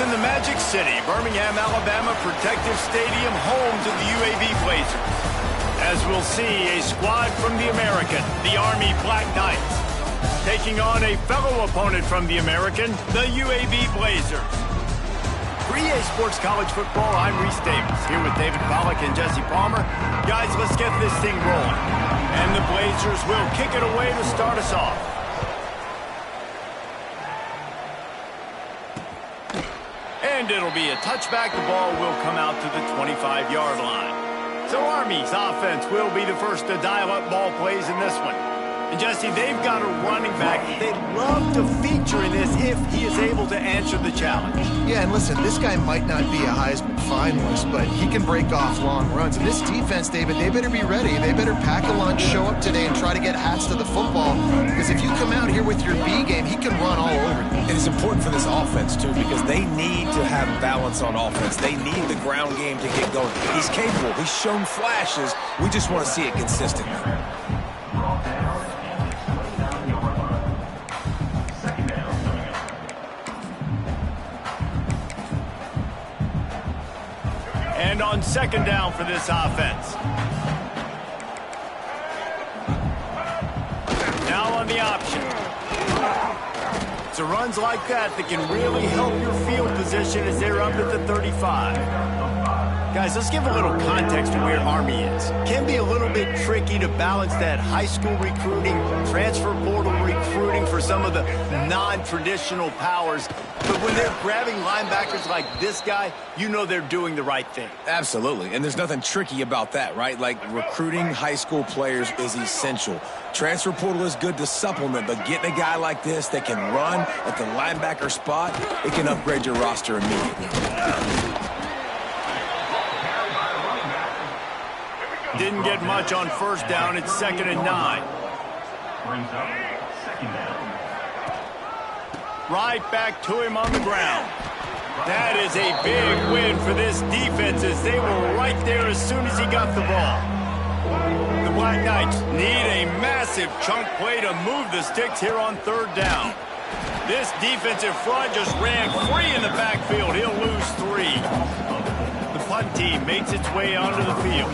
in the Magic City, Birmingham, Alabama Protective Stadium, home to the UAB Blazers. As we'll see, a squad from the American, the Army Black Knights, taking on a fellow opponent from the American, the UAB Blazers. For EA Sports College Football, I'm Reese Davis, here with David Pollack and Jesse Palmer. Guys, let's get this thing rolling. And the Blazers will kick it away to start us off. And it'll be a touchback. The ball will come out to the 25-yard line. So Army's offense will be the first to dial up ball plays in this one. And Jesse, they've got a running back they'd love to feature in this if he is able to answer the challenge. Yeah, and listen, this guy might not be a Heisman finalist, but he can break off long runs. And this defense, David, they better be ready. They better pack a lunch, show up today, and try to get hats to the football. Because if you come out here with your B game, he can run all over you. And it's important for this offense, too, because they need to have balance on offense. They need the ground game to get going. He's capable. He's shown flashes. We just want to see it consistently. And on second down for this offense. Now on the option. So runs like that can really help your field position as they're up at the 35. Guys, let's give a little context to where Army is. Can be a little bit tricky to balance that high school recruiting, transfer portal recruiting for some of the non-traditional powers. But when they're grabbing linebackers like this guy, you know they're doing the right thing. Absolutely, and there's nothing tricky about that, right? Like, recruiting high school players is essential. Transfer portal is good to supplement, but getting a guy like this that can run at the linebacker spot, it can upgrade your roster immediately. Didn't get much on first down. It's 2nd and 9. Right back to him on the ground. That is a big win for this defense as they were right there as soon as he got the ball. The Black Knights need a massive chunk play to move the sticks here on 3rd down. This defensive front just ran free in the backfield. He'll lose 3. The punt team makes its way onto the field.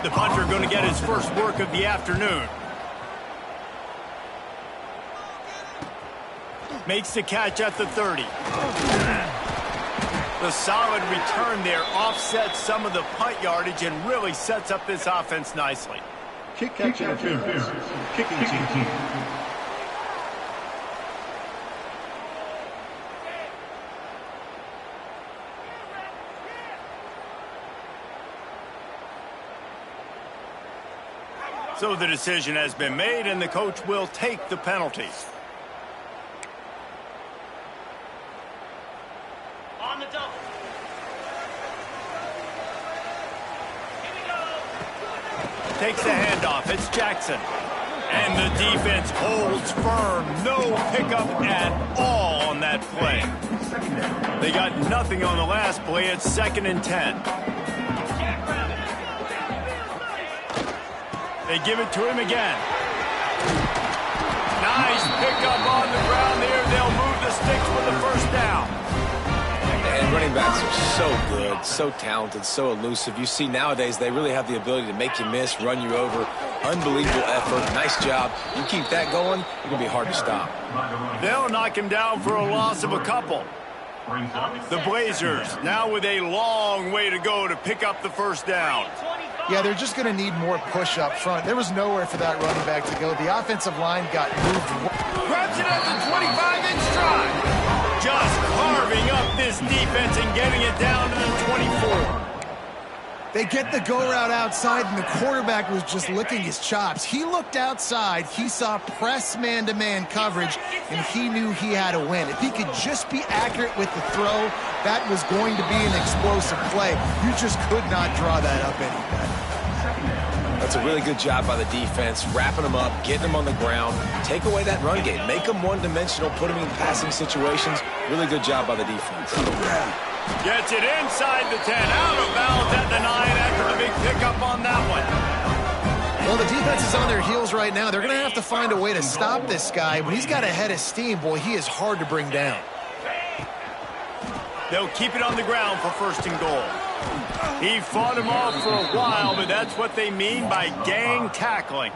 The punter going to get his first work of the afternoon. Makes the catch at the 30. The solid return there offsets some of the punt yardage and really sets up this offense nicely. Kick interference. Kicking team. So the decision has been made, and the coach will take the penalty. On the double. Here we go. Takes the handoff. It's Jackson. And the defense holds firm. No pickup at all on that play. They got nothing on the last play. It's 2nd and 10. They give it to him again. Nice pickup on the ground there. They'll move the sticks for the first down. And running backs are so good, so talented, so elusive. You see nowadays they really have the ability to make you miss, run you over. Unbelievable effort. Nice job. You keep that going, you're going to be hard to stop. They'll knock him down for a loss of a couple. The Blazers now with a long way to go to pick up the first down. Yeah, they're just going to need more push up front. There was nowhere for that running back to go. The offensive line got moved. Grabs it at the 25 in stride. Just carving up this defense and getting it down to the 24. They get the go route outside, and the quarterback was just licking his chops. He looked outside, he saw press man-to-man coverage, and he knew he had to win. If he could just be accurate with the throw, that was going to be an explosive play. You just could not draw that up any better. That's a really good job by the defense, wrapping them up, getting them on the ground, take away that run game, make them one-dimensional, put them in passing situations. Really good job by the defense. Gets it inside the 10, out of bounds at the 9 after the big pickup on that one. Well, the defense is on their heels right now. They're going to have to find a way to stop this guy. When he's got a head of steam, boy, he is hard to bring down. They'll keep it on the ground for 1st and goal. He fought him off for a while, but that's what they mean by gang tackling.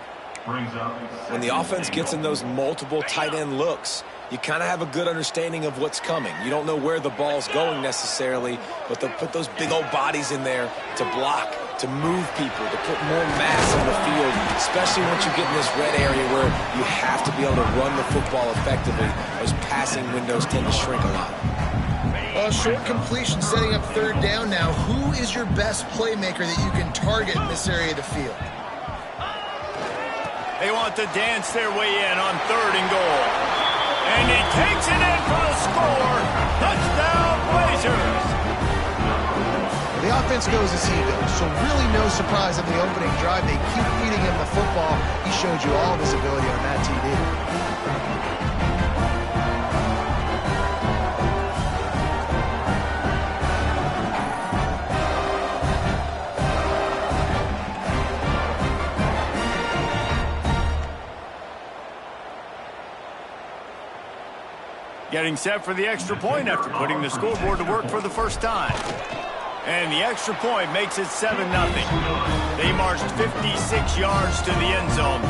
When the offense gets in those multiple tight end looks, you kind of have a good understanding of what's coming. You don't know where the ball's going necessarily, but they'll put those big old bodies in there to block, to move people, to put more mass on the field, especially once you get in this red area where you have to be able to run the football effectively. Those passing windows tend to shrink a lot. Short completion setting up 3rd down now. Who is your best playmaker that you can target in this area of the field? They want to dance their way in on 3rd and goal. And he takes it in for the score. Touchdown, Blazers. The offense goes as he goes, so really no surprise in the opening drive. They keep feeding him the football. He showed you all of his ability on that TV. Getting set for the extra point after putting the scoreboard to work for the first time. And the extra point makes it 7-0. They marched 56 yards to the end zone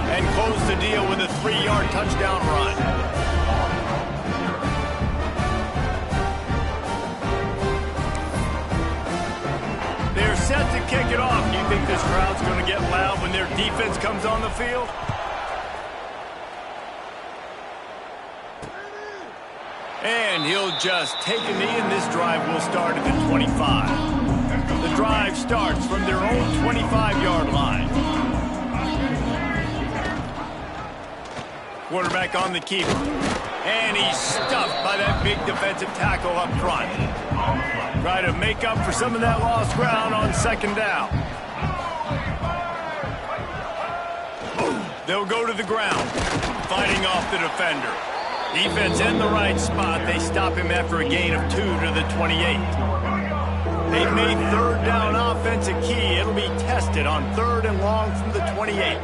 and closed the deal with a 3-yard touchdown run. They're set to kick it off. Do you think this crowd's going to get loud when their defense comes on the field? And he'll just take a knee, and this drive will start at the 25. The drive starts from their own 25-yard line. Quarterback on the keeper. And he's stuffed by that big defensive tackle up front. Try to make up for some of that lost ground on 2nd down. They'll go to the ground, fighting off the defender. Defense in the right spot. They stop him after a gain of 2 to the 28. They've made 3rd down offense a key. It'll be tested on 3rd and long from the 28.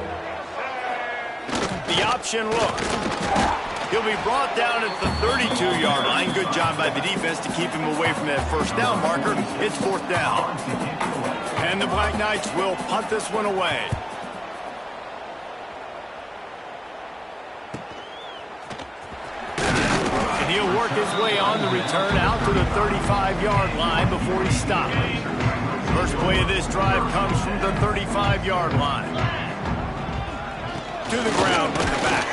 The option look. He'll be brought down at the 32-yard line. Good job by the defense to keep him away from that 1st down marker. It's 4th down. And the Black Knights will punt this one away. He'll work his way on the return out to the 35-yard line before he stopped. First play of this drive comes from the 35-yard line. To the ground from the back.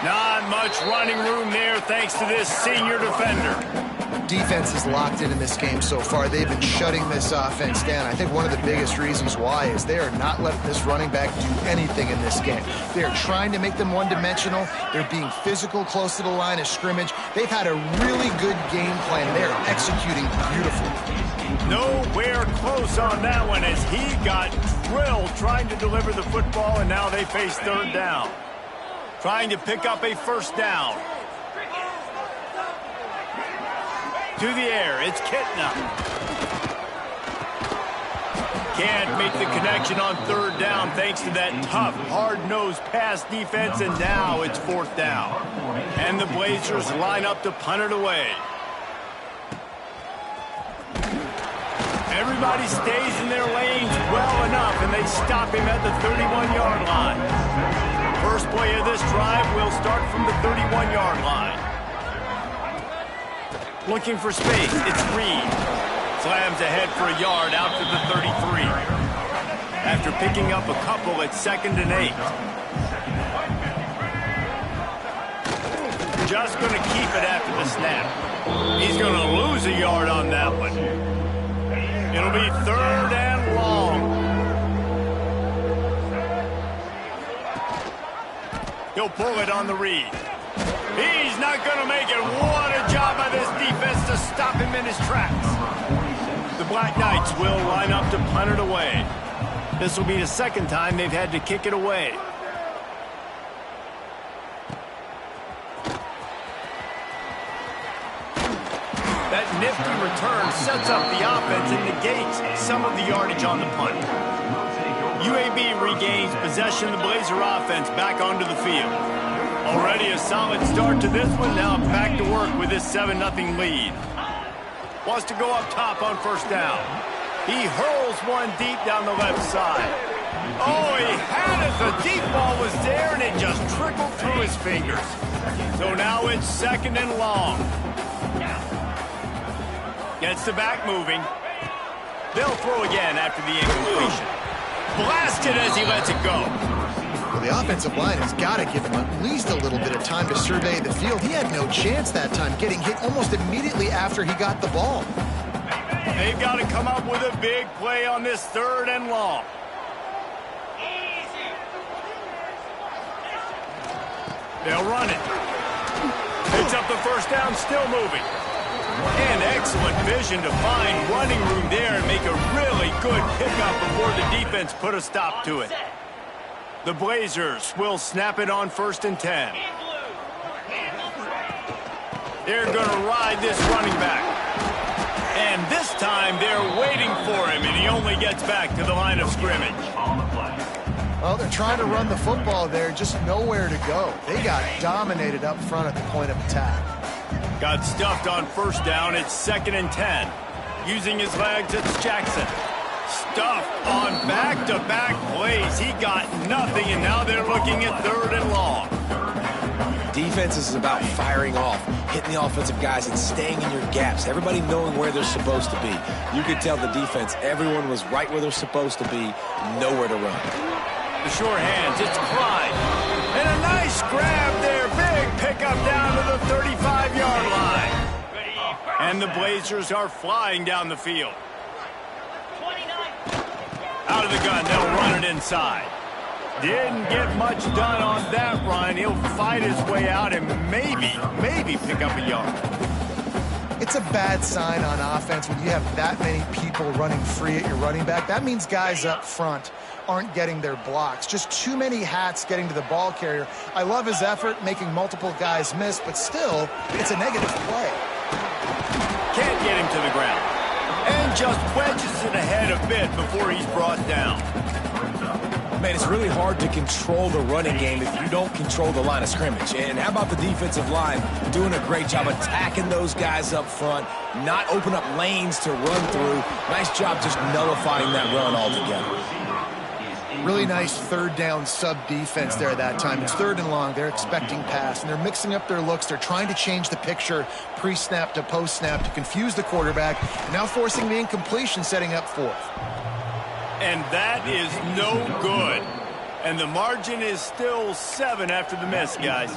Not much running room there thanks to this senior defender. Defense is locked in this game so far. They've been shutting this offense down. I think one of the biggest reasons why is they are not letting this running back do anything in this game. They are trying to make them one-dimensional. They're being physical close to the line of scrimmage. They've had a really good game plan. They're executing beautifully. Nowhere close on that one as he got drilled trying to deliver the football, and now they face 3rd down. Trying to pick up a 1st down. To the air, it's Kitna. Can't make the connection on 3rd down thanks to that tough, hard-nosed pass defense, and now it's 4th down. And the Blazers line up to punt it away. Everybody stays in their lanes well enough, and they stop him at the 31-yard line. First play of this drive will start from the 31-yard line. Looking for space, it's Reed. Slams ahead for a yard out to the 33. After picking up a couple at 2nd and 8. Just going to keep it after the snap. He's going to lose a yard on that one. It'll be 3rd and long. He'll pull it on the read. He's not going to make it. What a job by this defense to stop him in his tracks. The Black Knights will line up to punt it away. This will be the 2nd time they've had to kick it away. That nifty return sets up the offense and negates some of the yardage on the punt. UAB regains possession of the Blazer offense back onto the field. Already a solid start to this one. Now back to work with this 7-0 lead. Wants to go up top on first down. He hurls one deep down the left side. Oh, he had it. The deep ball was there, and it just trickled through his fingers. So now it's 2nd and long. Gets the back moving. They'll throw again after the incompletion. Blasted as he lets it go. Well, the offensive line has got to give him at least a little bit of time to survey the field. He had no chance that time, getting hit almost immediately after he got the ball. They've got to come up with a big play on this 3rd and long. They'll run it. Picks up the first down, still moving. And excellent vision to find running room there and make a really good pickup before the defense put a stop to it. The Blazers will snap it on 1st and 10. They're going to ride this running back. And this time they're waiting for him, and he only gets back to the line of scrimmage. Well, they're trying to run the football there, just nowhere to go. They got dominated up front at the point of attack. Got stuffed on first down. It's 2nd and 10. Using his legs, it's Jackson. Stuffed on back-to-back plays. He got nothing, and now they're looking at 3rd and long. Defense is about firing off, hitting the offensive guys, and staying in your gaps. Everybody knowing where they're supposed to be. You could tell the defense, everyone was right where they're supposed to be, nowhere to run. The short hands, it's Clyde. And a nice grab there. Big pickup down to the 35-yard line. And the Blazers are flying down the field. Out of the gun, they'll run it inside. Didn't get much done on that run. He'll fight his way out and maybe pick up a yard. It's a bad sign on offense when you have that many people running free at your running back. That means guys up front aren't getting their blocks. Just too many hats getting to the ball carrier. I love his effort, making multiple guys miss, but still, it's a negative play. Can't get him to the ground. And just wedges it ahead a bit before he's brought down. Man, it's really hard to control the running game if you don't control the line of scrimmage. And how about the defensive line doing a great job attacking those guys up front, not open up lanes to run through. Nice job just nullifying that run altogether. Really nice 3rd down sub-defense there that time. It's 3rd and long. They're expecting pass, and they're mixing up their looks. They're trying to change the picture pre-snap to post-snap to confuse the quarterback, now forcing the incompletion, setting up 4th. And that is no good. And the margin is still 7 after the miss, guys.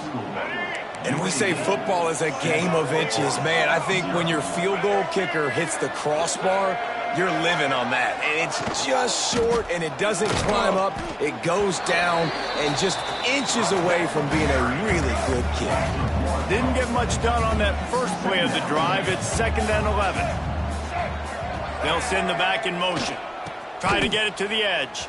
And we say football is a game of inches. Man, I think when your field goal kicker hits the crossbar, you're living on that. And it's just short, and it doesn't climb up. It goes down and just inches away from being a really good kick. Didn't get much done on that first play of the drive. It's 2nd and 11. They'll send the back in motion. Try to get it to the edge.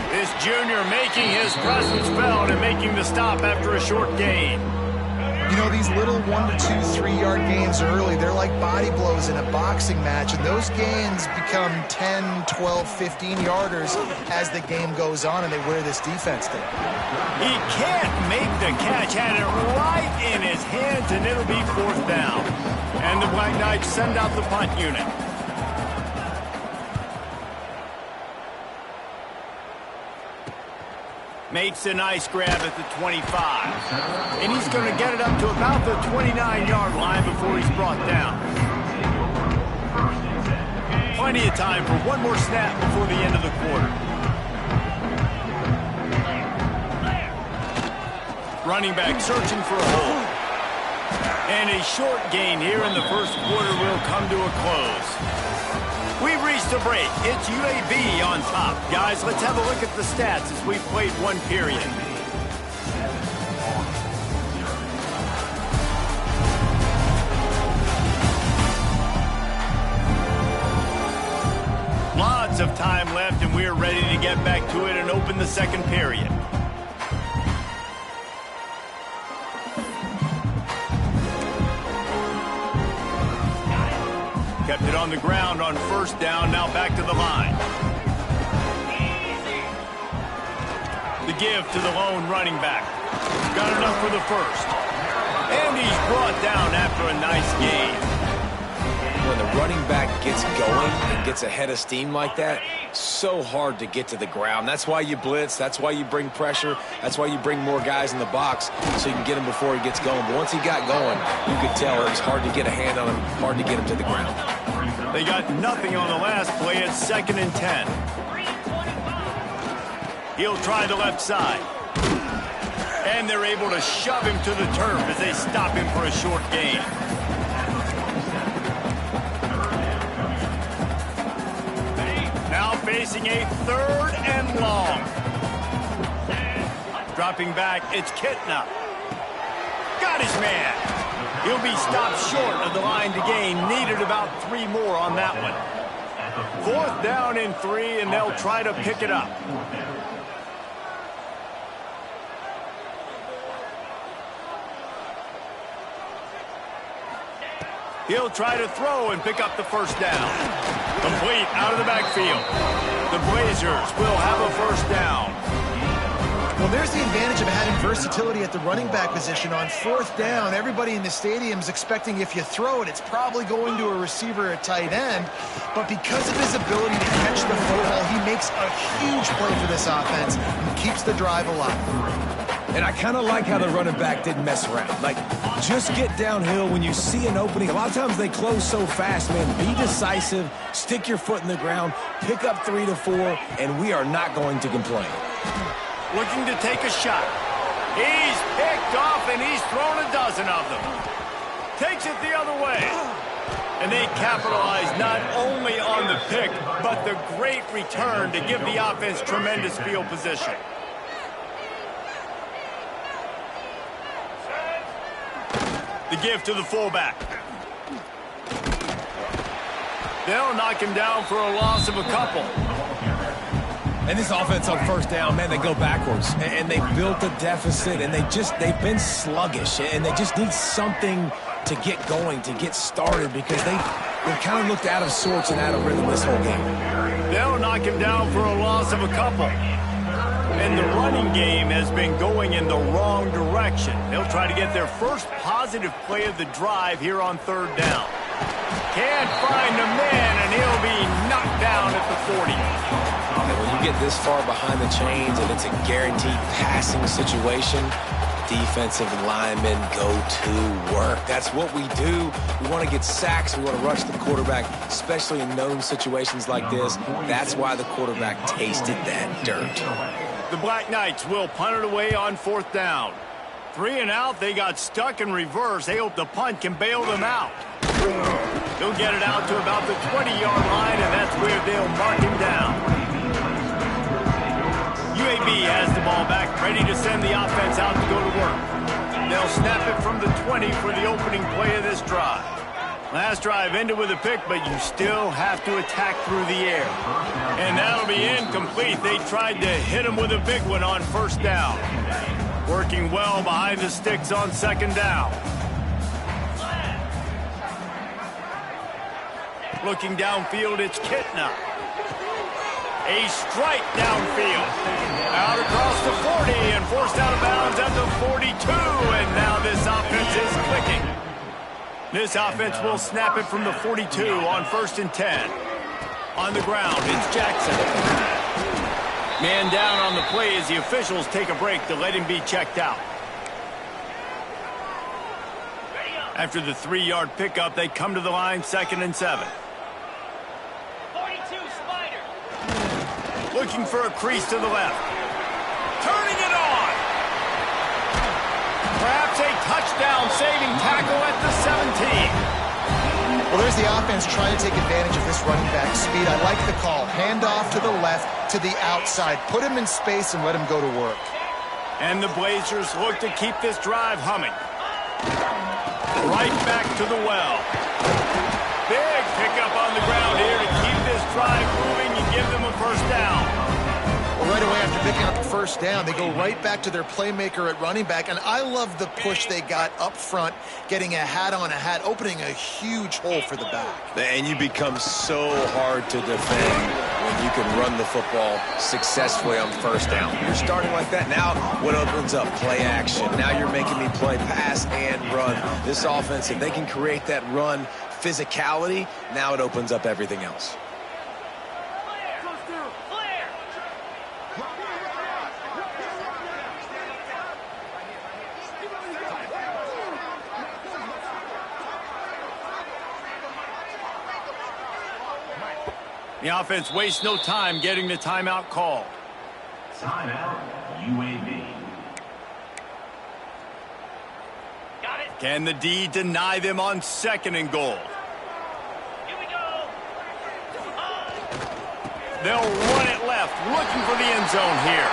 This junior making his presence felt and making the stop after a short gain. You know, these little 1 to 2, 3-yard gains early, they're like body blows in a boxing match, and those gains become 10, 12, 15-yarders as the game goes on, and they wear this defense down. He can't make the catch, had it right in his hands, and it'll be 4th down. And the Black Knights send out the punt unit. Makes a nice grab at the 25. And he's going to get it up to about the 29-yard line before he's brought down. Plenty of time for one more snap before the end of the quarter. Running back searching for a hole. And a short gain here in the first quarter will come to a close. We've reached a break. It's UAB on top. Guys, let's have a look at the stats as we've played one period. Lots of time left, and we're ready to get back to it and open the second period. Kept it on the ground on first down, now back to the line. The give to the lone running back. Got enough for the first. And he's brought down after a nice gain. running back gets going and gets ahead of steam like that, so hard to get to the ground. That's why you blitz. That's why you bring pressure. That's why you bring more guys in the box so you can get him before he gets going. But once he got going, you could tell it was hard to get a hand on him, hard to get him to the ground. They got nothing on the last play at 2nd and 10. He'll try the left side. And they're able to shove him to the turf as they stop him for a short gain. Now facing a 3rd and long. Dropping back, it's Kitna. Got his man. He'll be stopped short of the line to gain. Needed about 3 more on that one. 4th down and 3, and they'll try to pick it up. He'll try to throw and pick up the 1st down. Complete out of the backfield. The Blazers will have a 1st down. Well, there's the advantage of having versatility at the running back position. On 4th down, everybody in the stadium is expecting if you throw it, it's probably going to a receiver at tight end. But because of his ability to catch the football, he makes a huge play for this offense and keeps the drive alive. And I kind of like how the running back didn't mess around. Like, just get downhill when you see an opening. A lot of times they close so fast, man. Be decisive, stick your foot in the ground, pick up 3 to 4, and we are not going to complain. Looking to take a shot. He's picked off, and he's thrown a dozen of them. Takes it the other way. And they capitalize not only on the pick, but the great return to give the offense tremendous field position. The give to the fullback. They'll knock him down for a loss of a couple. And this offense on 1st down, man, they go backwards. And they built a deficit, and they've been sluggish. And they just need something to get going, to get started, because they kind of looked out of sorts and out of rhythm this whole game. They'll knock him down for a loss of a couple. And the running game has been going in the wrong direction. They'll try to get their first positive play of the drive here on 3rd down. Can't find a man, and he'll be knocked down at the 40. And when you get this far behind the chains and it's a guaranteed passing situation, defensive linemen go to work. That's what we do. We want to get sacks. We want to rush the quarterback, especially in known situations like this. That's why the quarterback tasted that dirt. The Black Knights will punt it away on 4th down. 3 and out, they got stuck in reverse. They hope the punt can bail them out. He'll get it out to about the 20-yard line, and that's where they'll mark him down. UAB has the ball back, ready to send the offense out to go to work. They'll snap it from the 20 for the opening play of this drive. Last drive ended with a pick, but you still have to attack through the air. And that'll be incomplete. They tried to hit him with a big one on 1st down. Working well behind the sticks on 2nd down. Looking downfield, it's Kitna. A strike downfield. Out across the 40 and forced out of bounds at the 42. And now this offense is clicking. This offense will snap it from the 42 on 1st and 10. On the ground, it's Jackson. Man down on the play as the officials take a break to let him be checked out. After the 3-yard pickup, they come to the line, 2nd and 7. 42, Spider. Looking for a crease to the left. Turning it on. Perhaps a touchdown-saving tackle at the 17. Well, there's the offense trying to take advantage of this running back speed. I like the call. Hand off to the left, to the outside. Put him in space and let him go to work. And the Blazers look to keep this drive humming. Right back to the well. Big pickup on the ground here to keep this drive moving and give them a 1st down. right away after picking up the first down, they go right back to their playmaker at running back. And I love the push they got up front, getting a hat on a hat, opening a huge hole for the back. And you become so hard to defend when you can run the football successfully on first down. You're starting like that. Now what opens up? Play action. Now you're making me play pass and run. This offense, if they can create that run physicality, now it opens up everything else. The offense wastes no time getting the timeout called. Timeout, UAB. Got it. Can the D deny them on 2nd and goal? Here we go. They'll run it left, looking for the end zone here.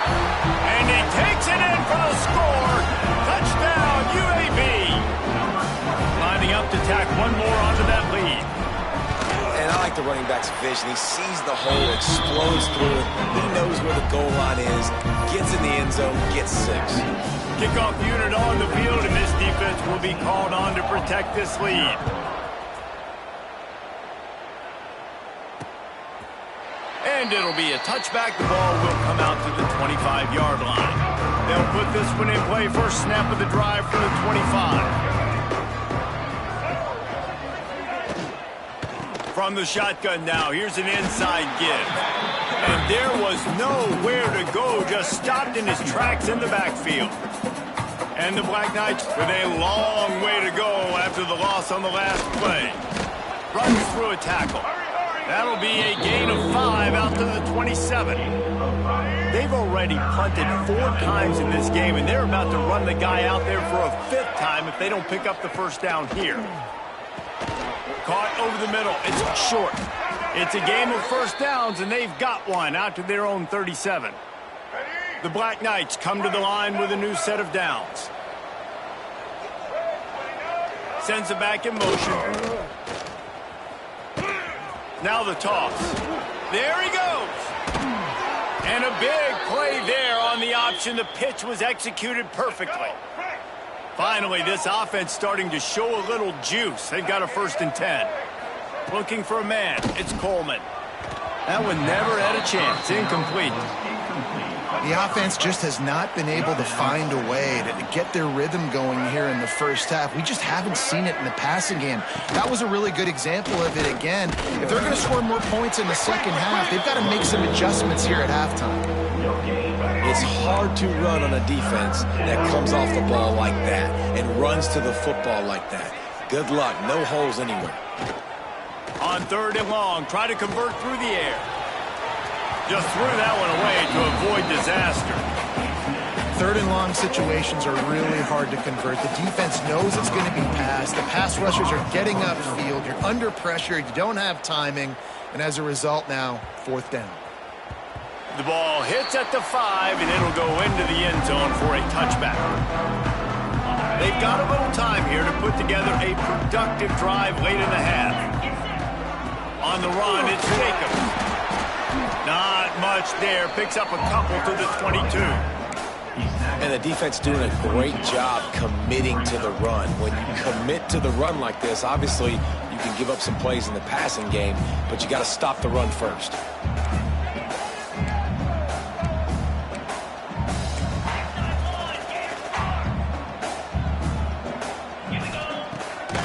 And he takes it in for the score. Touchdown, UAB. Lining up to tack one more onto that lead. And I like the running back's vision. He sees the hole, explodes through it. He knows where the goal line is, gets in the end zone, gets 6. Kickoff unit on the field, and this defense will be called on to protect this lead. And it'll be a touchback. The ball will come out to the 25-yard line. They'll put this one in play. First snap of the drive for the 25. From the shotgun now, here's an inside give. And there was nowhere to go, just stopped in his tracks in the backfield. And the Black Knights with a long way to go after the loss on the last play. Runs through a tackle. That'll be a gain of 5 out to the 27. They've already punted 4 times in this game, and they're about to run the guy out there for a 5th time if they don't pick up the first down here. Caught over the middle. It's short. It's a game of first downs, and they've got one out to their own 37. The Black Knights come to the line with a new set of downs. Sends it back in motion. Now the toss. There he goes. And a big play there on the option. The pitch was executed perfectly. Finally, this offense starting to show a little juice. They've got a 1st and 10. Looking for a man. It's Coleman. That one never had a chance. Incomplete. The offense just has not been able to find a way to get their rhythm going here in the first half. We just haven't seen it in the passing game. That was a really good example of it again. If they're going to score more points in the second half, they've got to make some adjustments here at halftime. It's hard to run on a defense that comes off the ball like that and runs to the football like that. Good luck. No holes anywhere. On 3rd and long, try to convert through the air. Just threw that one away to avoid disaster. 3rd and long situations are really hard to convert. The defense knows it's going to be passed. The pass rushers are getting upfield. You're under pressure. You don't have timing. And as a result now, 4th down. The ball hits at the 5, and it'll go into the end zone for a touchback. They've got a little time here to put together a productive drive late in the half. On the run, it's Jacobs. Not much there. Picks up a couple to the 22. And the defense doing a great job committing to the run. When you commit to the run like this, obviously you can give up some plays in the passing game, but you got to stop the run first.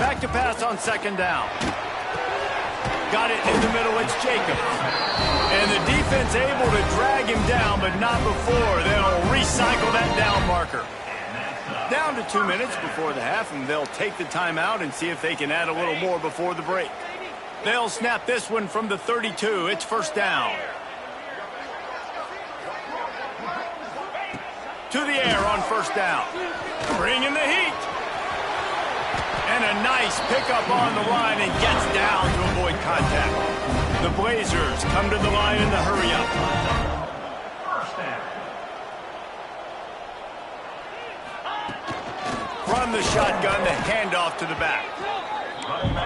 Back to pass on 2nd down. Got it in the middle, it's Jacobs. And the defense able to drag him down, but not before. They'll recycle that down marker. Down to 2 minutes before the half, and they'll take the timeout and see if they can add a little more before the break. They'll snap this one from the 32. It's 1st down. To the air on 1st down. Bringing the heat. And a nice pickup on the line and gets down to avoid contact. The Blazers come to the line in the hurry-up. From the shotgun, the handoff to the back.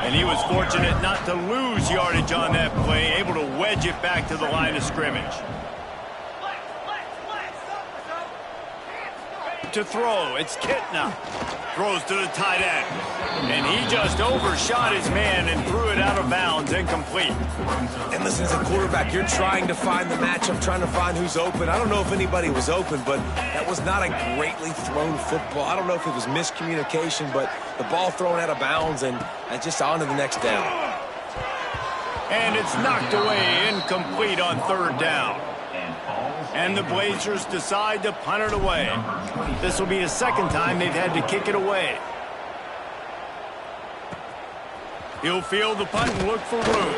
And he was fortunate not to lose yardage on that play, able to wedge it back to the line of scrimmage. to throw. It's Kitna. Throws to the tight end. And he just overshot his man and threw it out of bounds, incomplete. And listen, as a quarterback, you're trying to find the matchup, trying to find who's open. I don't know if anybody was open, but that was not a greatly thrown football. I don't know if it was miscommunication, but the ball thrown out of bounds and just on to the next down. And it's knocked away, incomplete on third down. And the Blazers decide to punt it away. This will be the second time they've had to kick it away. He'll field the punt and look for room.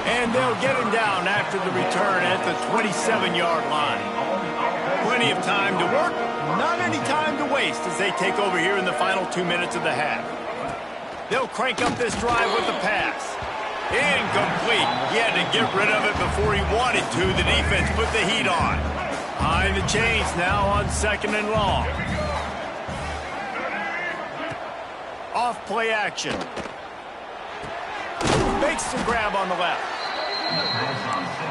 And they'll get him down after the return at the 27-yard line. Plenty of time to work, not any time to waste as they take over here in the final 2 minutes of the half. They'll crank up this drive with the pass. Incomplete. He had to get rid of it before he wanted to. The defense put the heat on. Behind the chains now on 2nd and long. Off play action. Makes the grab on the left.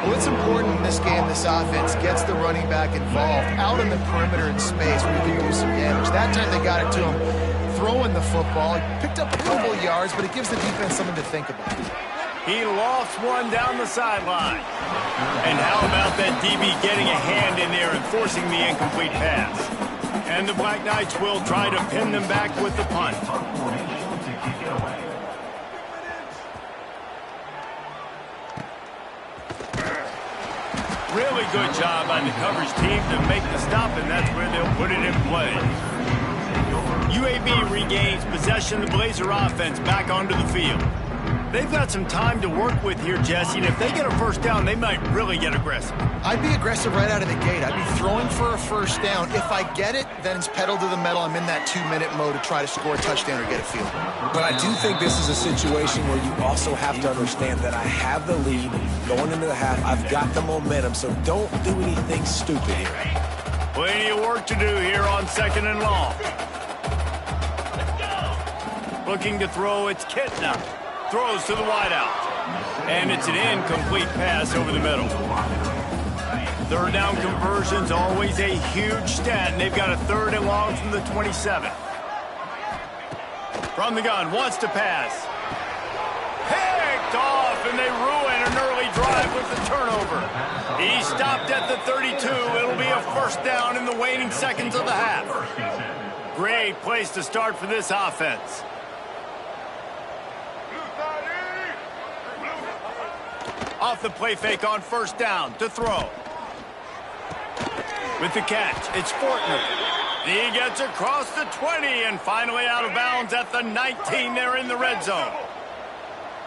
Well, it's important in this game this offense gets the running back involved out in the perimeter in space where you can do some damage. That time they got it to him throwing the football. He picked up a couple of yards, but it gives the defense something to think about. He lost one down the sideline. And how about that DB getting a hand in there and forcing the incomplete pass? And the Black Knights will try to pin them back with the punt. Really good job by the coverage team to make the stop, and that's where they'll put it in play. UAB regains possession of the Blazer offense back onto the field. They've got some time to work with here, Jesse, and if they get a first down, they might really get aggressive. I'd be aggressive right out of the gate. I'd be throwing for a first down. If I get it, then it's pedal to the metal. I'm in that 2-minute mode to try to score a touchdown or get a field goal. But I do think this is a situation where you also have to understand that I have the lead going into the half. I've got the momentum, so don't do anything stupid here. Plenty of work to do here on 2nd and long. Looking to throw, it's Kitna. Throws to the wideout. And it's an incomplete pass over the middle. Third down conversion's always a huge stat, and they've got a 3rd and long from the 27. From the gun, wants to pass. Picked off, and they ruin an early drive with the turnover. He stopped at the 32. It'll be a first down in the waning seconds of the half. Great place to start for this offense. Off the play fake on first down to throw. With the catch, it's Fortner. He gets across the 20 and finally out of bounds at the 19. They're in the red zone.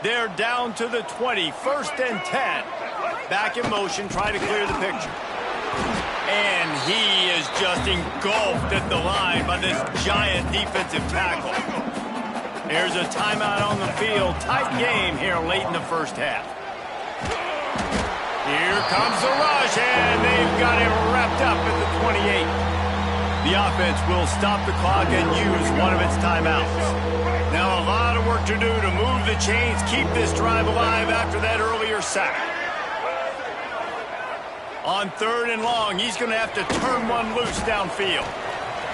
They're down to the 20, 1st and 10. Back in motion, try to clear the picture. And he is just engulfed at the line by this giant defensive tackle. Here's a timeout on the field. Tight game here late in the first half. Here comes the rush, and they've got him wrapped up at the 28. The offense will stop the clock and use one of its timeouts. Now a lot of work to do to move the chains, keep this drive alive after that earlier sack. On 3rd and long, he's going to have to turn one loose downfield.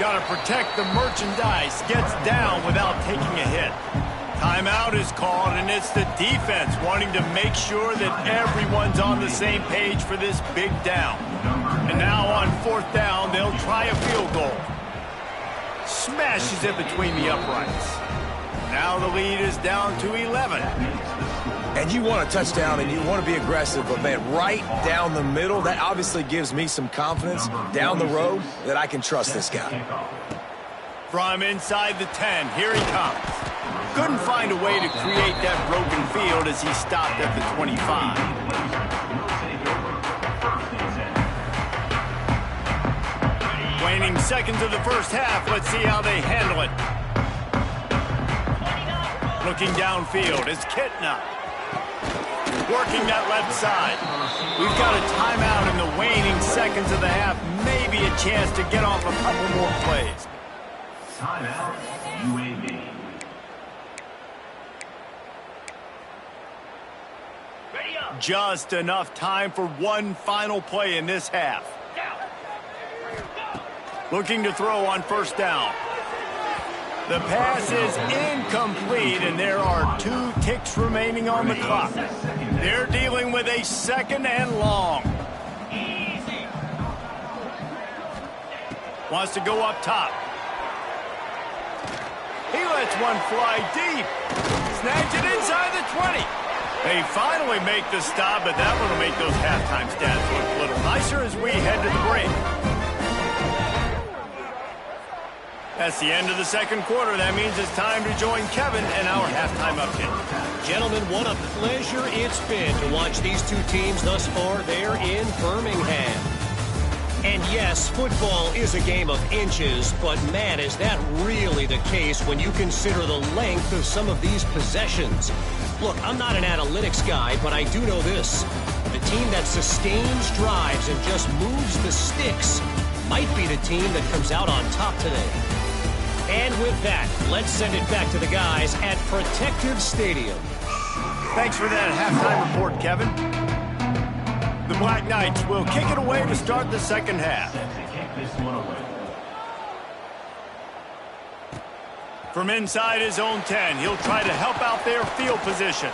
Got to protect the merchandise, gets down without taking a hit. Timeout is called, and it's the defense wanting to make sure that everyone's on the same page for this big down. And now on 4th down, they'll try a field goal. Smashes it between the uprights. Now the lead is down to 11. And you want a touchdown, and you want to be aggressive, but, man, right down the middle, that obviously gives me some confidence down the road that I can trust this guy. From inside the 10, here he comes. Couldn't find a way to create that broken field as he stopped at the 25. Waning seconds of the first half. Let's see how they handle it. Looking downfield is Kitna. Working that left side. We've got a timeout in the waning seconds of the half. Maybe a chance to get off a couple more plays. Timeout, UAB. Just enough time for one final play in this half. Looking to throw on first down. The pass is incomplete, and there are 2 ticks remaining on the clock. They're dealing with a second and long. Wants to go up top. He lets one fly deep. Snags it inside the 20. They finally make the stop, but that one will make those halftime stats look a little nicer as we head to the break. That's the end of the second quarter. That means it's time to join Kevin and our halftime update. Gentlemen, what a pleasure it's been to watch these two teams thus far there in Birmingham. And yes, football is a game of inches, but man, is that really the case when you consider the length of some of these possessions. Look, I'm not an analytics guy, but I do know this. The team that sustains drives and just moves the sticks might be the team that comes out on top today. And with that, let's send it back to the guys at Protective Stadium. Thanks for that halftime report, Kevin. The Black Knights will kick it away to start the second half. From inside his own 10, he'll try to help out their field position.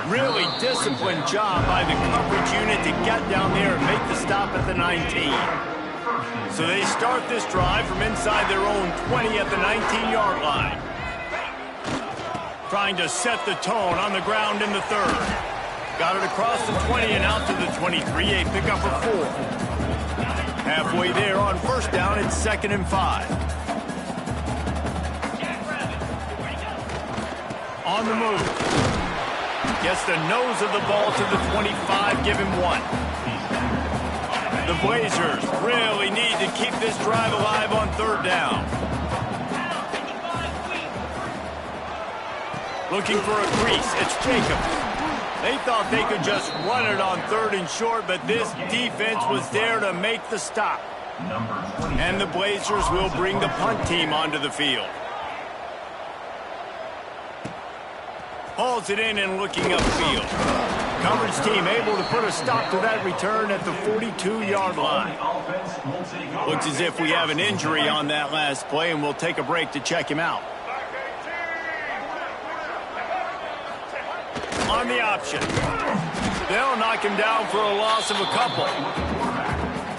Really disciplined job by the coverage unit to get down there and make the stop at the 19. So they start this drive from inside their own 20 at the 19-yard line. Trying to set the tone on the ground in the third. Got it across the 20 and out to the 23, a pickup of 4. Halfway there on first down, it's 2nd and 5. On the move. Gets the nose of the ball to the 25, give him 1. The Blazers really need to keep this drive alive on third down. Looking for a crease, it's Jacobs. They thought they could just run it on 3rd and short, but this defense was there to make the stop. And the Blazers will bring the punt team onto the field. Hauls it in and looking upfield. Coverage team able to put a stop to that return at the 42-yard line. Looks as if we have an injury on that last play, and we'll take a break to check him out. On the option. They'll knock him down for a loss of a couple.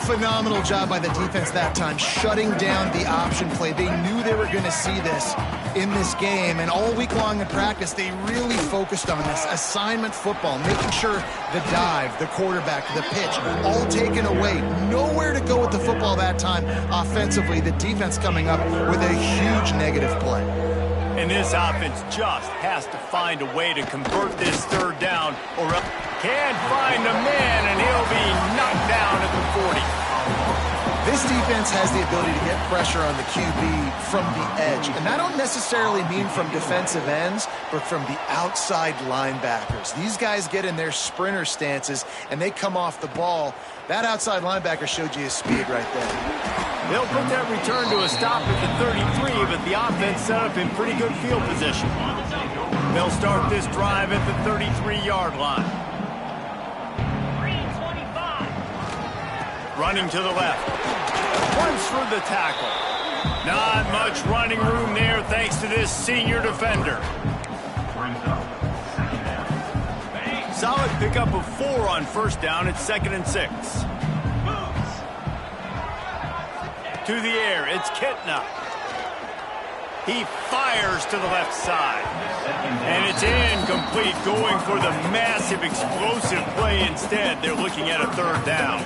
Phenomenal job by the defense that time, shutting down the option play. They knew they were going to see this in this game, and all week long in practice, they really focused on this assignment football, making sure the dive, the quarterback, the pitch, all taken away. Nowhere to go with the football that time offensively. The defense coming up with a huge negative play. And this offense just has to find a way to convert this third down, or else can't find a man, and he'll be knocked down at the 40. This defense has the ability to get pressure on the QB from the edge, and that don't necessarily mean from defensive ends, but from the outside linebackers. These guys get in their sprinter stances, and they come off the ball. That outside linebacker showed you his speed right there. They'll put that return to a stop at the 33, but the offense set up in pretty good field position. They'll start this drive at the 33-yard line. Running to the left. Runs for the tackle. Not much running room there thanks to this senior defender. Solid pickup of 4 on first down. It's 2nd and 6. To the air, it's Kitna. He fires to the left side. And it's incomplete, going for the massive explosive play instead. They're looking at a 3rd down.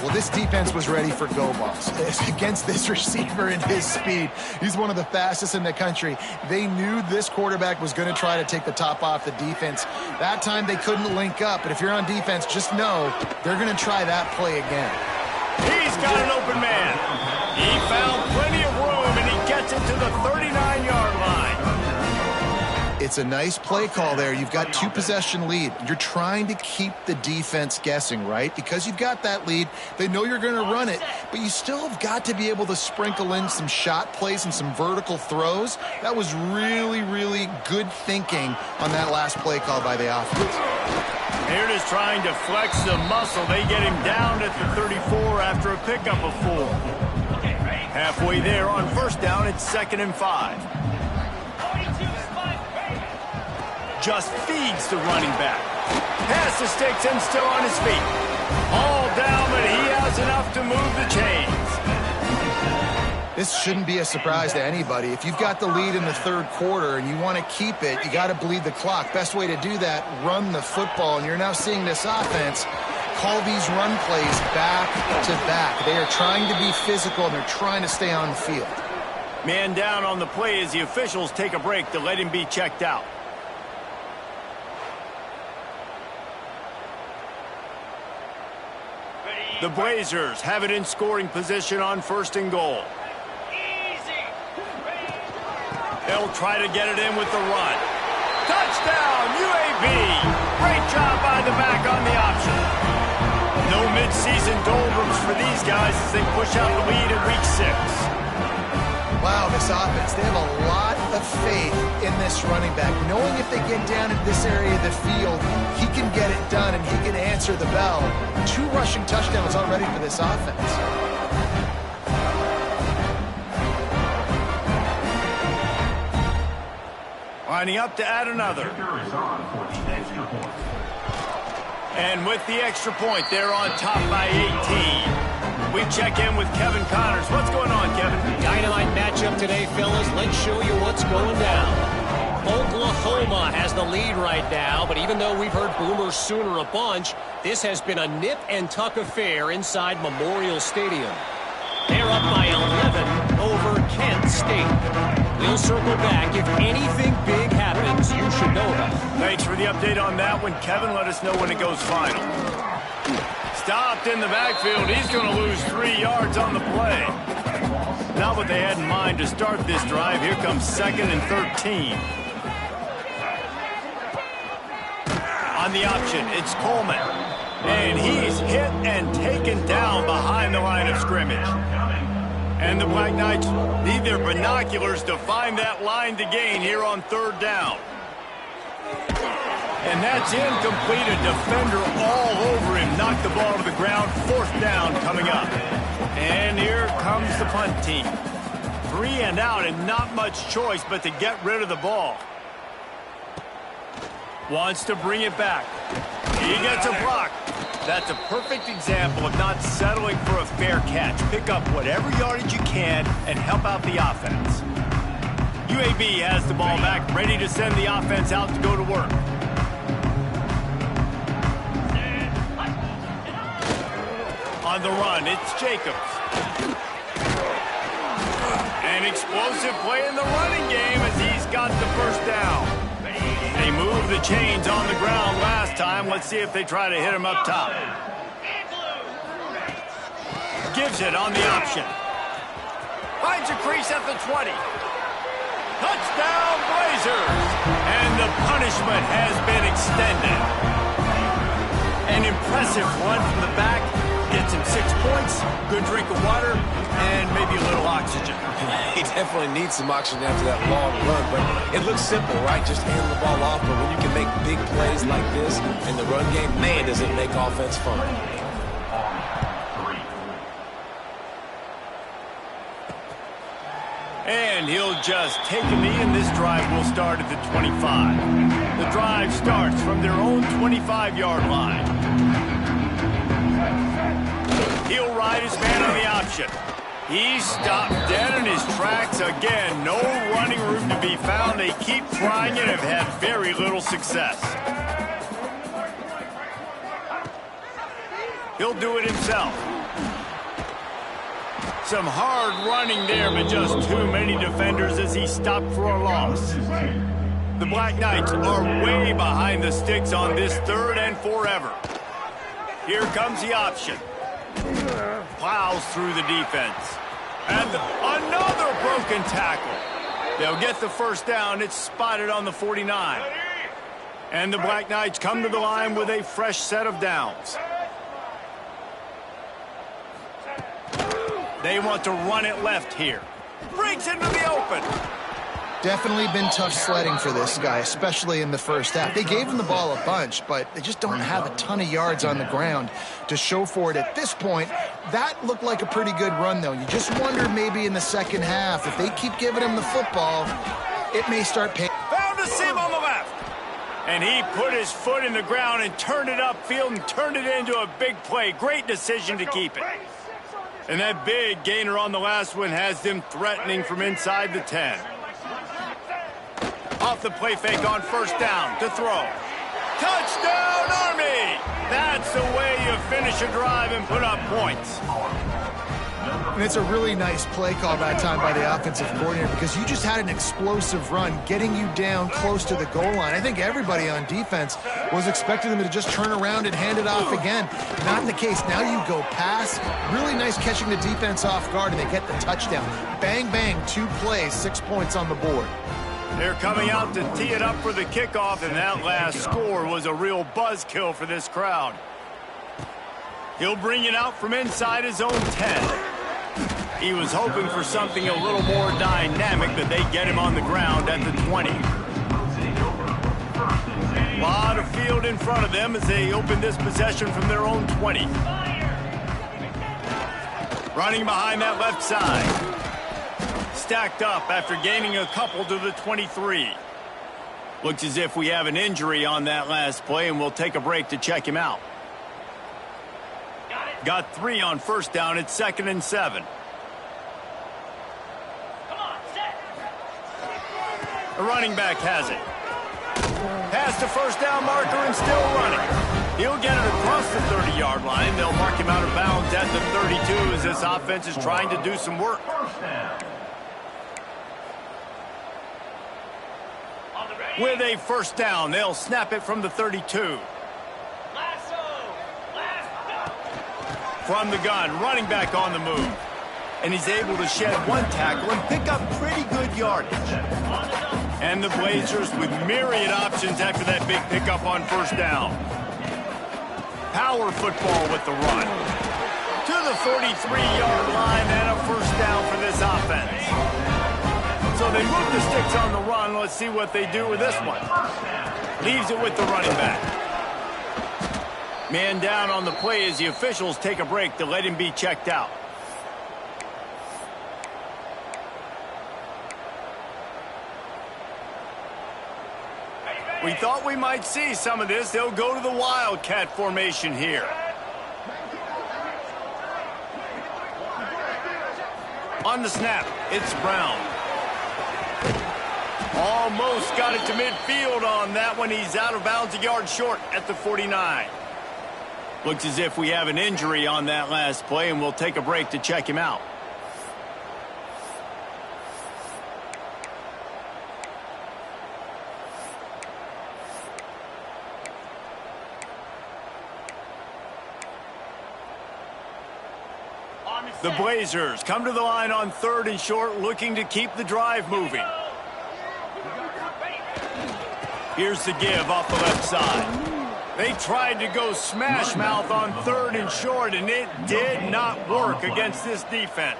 Well, this defense was ready for go balls against this receiver and his speed. He's one of the fastest in the country. They knew this quarterback was going to try to take the top off the defense. That time they couldn't link up, but if you're on defense, just know they're going to try that play again. He's got an open man. He found plenty of room, and he gets it to the 39-yard line. It's a nice play call there. You've got 2-possession lead. You're trying to keep the defense guessing, right? Because you've got that lead, they know you're going to run it, but you still have got to be able to sprinkle in some shot plays and some vertical throws. That was really, really good thinking on that last play call by the offense. They're just trying to flex the muscle. They get him down at the 34 after a pickup of 4. Halfway there on first down, it's 2nd and 5. Just feeds the running back. Past the sticks and still on his feet. All down, but he has enough to move the chains. This shouldn't be a surprise to anybody. If you've got the lead in the third quarter and you want to keep it, you got to bleed the clock. Best way to do that, run the football. And you're now seeing this offense call these run plays back to back. They are trying to be physical, and they're trying to stay on the field. Man down on the play as the officials take a break to let him be checked out. The Blazers have it in scoring position on 1st and goal. They'll try to get it in with the run. Touchdown, UAB! Great job by the back on the option. No mid-season doldrums for these guys as they push out the lead in week 6. Wow, this offense, they have a lot of faith in this running back. Knowing if they get down in this area of the field, he can get it done and he can answer the bell. 2 rushing touchdowns already for this offense. Lining up to add another. And with the extra point, they're on top by 18. We check in with Kevin Connors. What's going on, Kevin? Dynamite matchup today, fellas. Let's show you what's going down. Oklahoma has the lead right now, but even though we've heard Boomer Sooner a bunch, this has been a nip-and-tuck affair inside Memorial Stadium. They're up by 11 over Kent State. We'll circle back. If anything big happens, you should know about it. Thanks for the update on that one, Kevin. Let us know when it goes final. Stopped in the backfield. He's going to lose 3 yards on the play. Not what they had in mind to start this drive. Here comes 2nd and 13. On the option, it's Coleman. And he's hit and taken down behind the line of scrimmage. And the Black Knights need their binoculars to find that line to gain here on 3rd down. And that's incomplete. A defender all over him. Knocked the ball to the ground. 4th down coming up. And here comes the punt team. 3 and out and not much choice but to get rid of the ball. Wants to bring it back. He gets a block. That's a perfect example of not settling for a fair catch. Pick up whatever yardage you can and help out the offense. UAB has the ball back, ready to send the offense out to go to work. On the run, it's Jacobs. An explosive play in the running game as he's got the 1st down. They moved the chains on the ground last time. Let's see if they try to hit him up top. Gives it on the option. Finds a crease at the 20. Touchdown, Blazers! And the punishment has been extended. An impressive run from the back. Gets him 6 points, good drink of water, and maybe a little oxygen. He definitely needs some oxygen after that long run, but it looks simple, right? Just hand the ball off, but when you can make big plays like this in the run game, man, does it make offense fun. And he'll just take a knee, and this drive will start at the 25. The drive starts from their own 25-yard line. He'll ride his man on the option. He's stopped dead in his tracks again. No running room to be found. They keep trying it and have had very little success. He'll do it himself. Some hard running there, but just too many defenders as he stopped for a loss. The Black Knights are way behind the sticks on this 3rd and forever. Here comes the option. Plows through the defense. And another broken tackle. They'll get the 1st down. It's spotted on the 49. And the Black Knights come to the line with a fresh set of downs. They want to run it left here. Breaks into the open. Definitely been tough sledding for this guy, especially in the first half. They gave him the ball a bunch, but they just don't have a ton of yards on the ground to show for it at this point. That looked like a pretty good run, though. You just wonder maybe in the second half, if they keep giving him the football, it may start paying. Found a seam on the left. And he put his foot in the ground and turned it upfield and turned it into a big play. Great decision to keep it. And that big gainer on the last one has them threatening from inside the 10. Off the play fake on first down to throw. Touchdown, Army! That's the way you finish a drive and put up points. And it's a really nice play call that time by the offensive coordinator because you just had an explosive run getting you down close to the goal line. I think everybody on defense was expecting them to just turn around and hand it off again. Not the case. Now you go pass. Really nice catching the defense off guard, and they get the touchdown. Bang, bang, 2 plays, 6 points on the board. They're coming out to tee it up for the kickoff, and that last score was a real buzzkill for this crowd. He'll bring it out from inside his own 10. He was hoping for something a little more dynamic, but they get him on the ground at the 20. A lot of field in front of them as they open this possession from their own 20. Running behind that left side. Stacked up after gaining a couple to the 23. Looks as if we have an injury on that last play, and we'll take a break to check him out. Got 3 on first down. It's 2nd and 7. The running back has it. Past the first down marker and still running. He'll get it across the 30-yard line. They'll mark him out of bounds at the 32 as this offense is trying to do some work. With a first down, they'll snap it from the 32. From the gun, running back on the move. And he's able to shed 1 tackle and pick up pretty good yardage. And the Blazers with myriad options after that big pickup on first down. Power football with the run. To the 43-yard line and a first down for this offense. So they move the sticks on the run. Let's see what they do with this one. Leaves it with the running back. Man down on the play as the officials take a break to let him be checked out. We thought we might see some of this. They'll go to the Wildcat formation here. On the snap, it's Brown. Almost got it to midfield on that one. He's out of bounds a yard short at the 49. Looks as if we have an injury on that last play, and we'll take a break to check him out. The Blazers come to the line on 3rd and short, looking to keep the drive moving. Here's the give off the left side. They tried to go smash mouth on 3rd and short, and it did not work against this defense.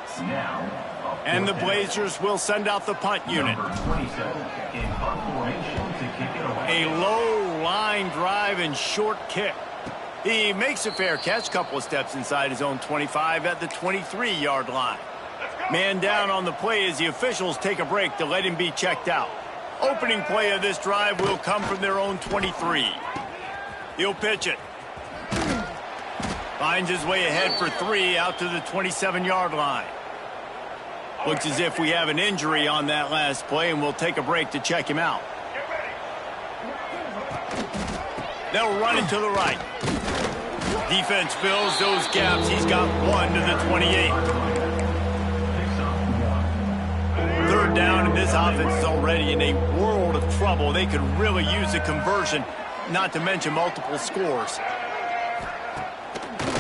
And the Blazers will send out the punt unit. A low line drive and short kick. He makes a fair catch, couple of steps inside his own 25 at the 23-yard line. Man down on the play as the officials take a break to let him be checked out. Opening play of this drive will come from their own 23. He'll pitch it. Finds his way ahead for 3 out to the 27-yard line. Looks as if we have an injury on that last play, and we'll take a break to check him out. They'll run it to the right. Defense fills those gaps. He's got 1 to the 28. 3rd down, and this offense is already in a world of trouble. They could really use a conversion, not to mention multiple scores.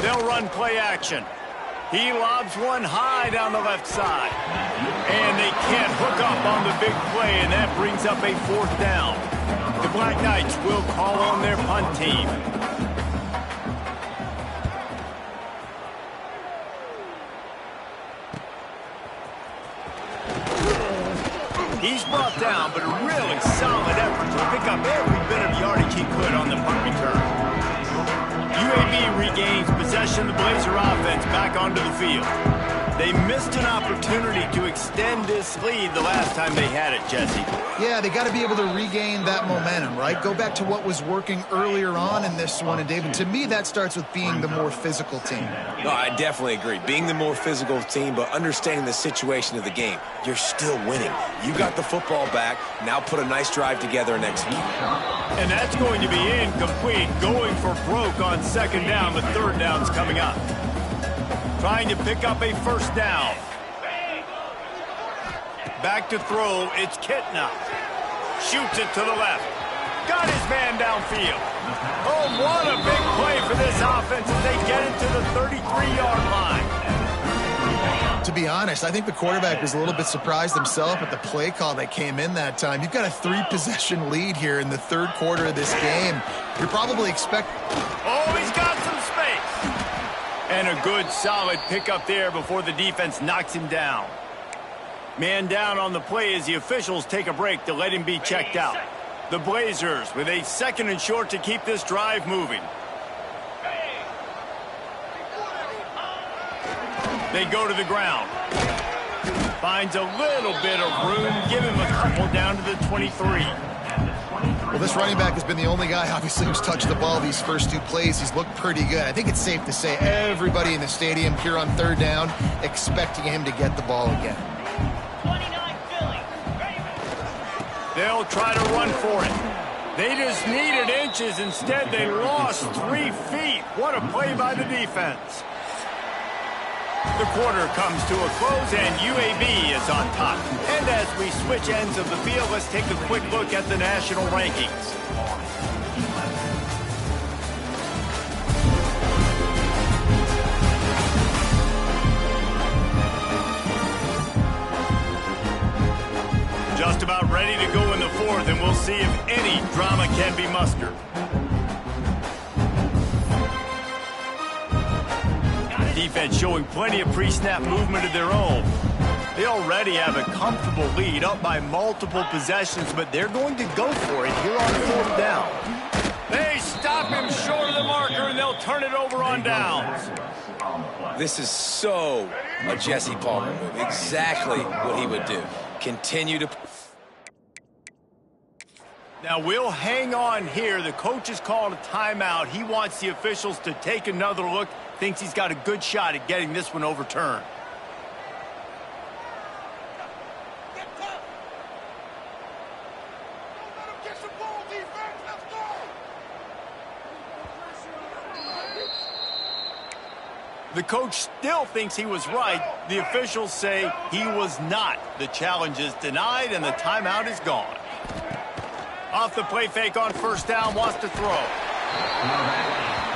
They'll run play action. He lobs one high down the left side. And they can't hook up on the big play, and that brings up a 4th down. The Black Knights will call on their punt team. He's brought down pick up every bit of yardage he could on the punt return. UAB regains possession of the Blazer offense back onto the field. They missed an opportunity to extend this lead the last time they had it, Jesse. Yeah, they got to be able to regain that momentum, right? Go back to what was working earlier on in this one. And, David, to me, that starts with being the more physical team. No, I definitely agree. Being the more physical team, but understanding the situation of the game. You're still winning. You got the football back. Now put a nice drive together and execute. And that's going to be incomplete. Going for broke on second down, but third down's coming up. Trying to pick up a first down. Back to throw, it's Kitna. Shoots it to the left. Got his man downfield. Oh, what a big play for this offense as they get it to the 33-yard line. To be honest, I think the quarterback was a little bit surprised himself at the play call that came in that time. You've got a 3-possession lead here in the third quarter of this game. You're probably expecting... Oh, he's got some space. And a good, solid pickup there before the defense knocks him down. Man down on the play as the officials take a break to let him be checked out. The Blazers with a 2nd and short to keep this drive moving. They go to the ground. Finds a little bit of room. Give him a couple down to the 23. Well, this running back has been the only guy, obviously, who's touched the ball these first 2 plays. He's looked pretty good. I think it's safe to say everybody in the stadium here on third down expecting him to get the ball again. 29 Philly. They'll try to run for it. They just needed inches. Instead, they lost 3 feet. What a play by the defense. The quarter comes to a close, and UAB is on top. And as we switch ends of the field, let's take a quick look at the national rankings. Just about ready to go in the fourth, and we'll see if any drama can be mustered. Defense showing plenty of pre-snap movement of their own. They already have a comfortable lead, up by multiple possessions, but they're going to go for it here on fourth down. They stop him short of the marker, and they'll turn it over on downs. This is so a Jesse Palmer move. Exactly what he would do. Continue to... Now, we'll hang on here. The coach has called a timeout. He wants the officials to take another look. Thinks he's got a good shot at getting this one overturned. The coach still thinks he was right. The officials say he was not. The challenge is denied, and the timeout is gone. Off the play fake on first down, wants to throw.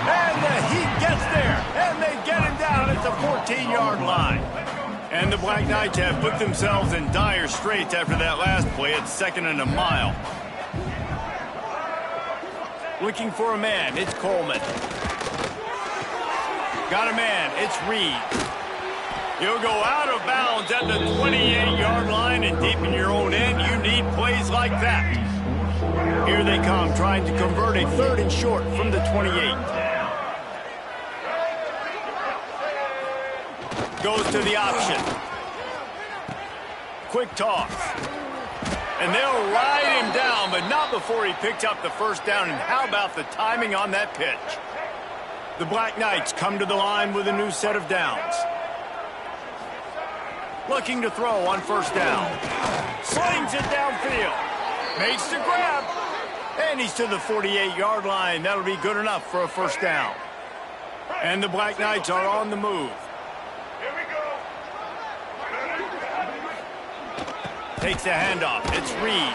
And the Heat gets there, and they get him down at the 14-yard line. And the Black Knights have put themselves in dire straits after that last play at 2nd and a mile. Looking for a man, it's Coleman. Got a man, it's Reed. He'll go out of bounds at the 28-yard line, and deep in your own end, you need plays like that. Here they come, trying to convert a 3rd and short from the 28. Goes to the option. Quick toss. And they'll ride him down, but not before he picks up the first down. And how about the timing on that pitch? The Black Knights come to the line with a new set of downs. Looking to throw on first down. Slings it downfield. Makes the grab. And he's to the 48-yard line. That'll be good enough for a first down. And the Black Knights are on the move. Here we go. Takes the handoff. It's Reed.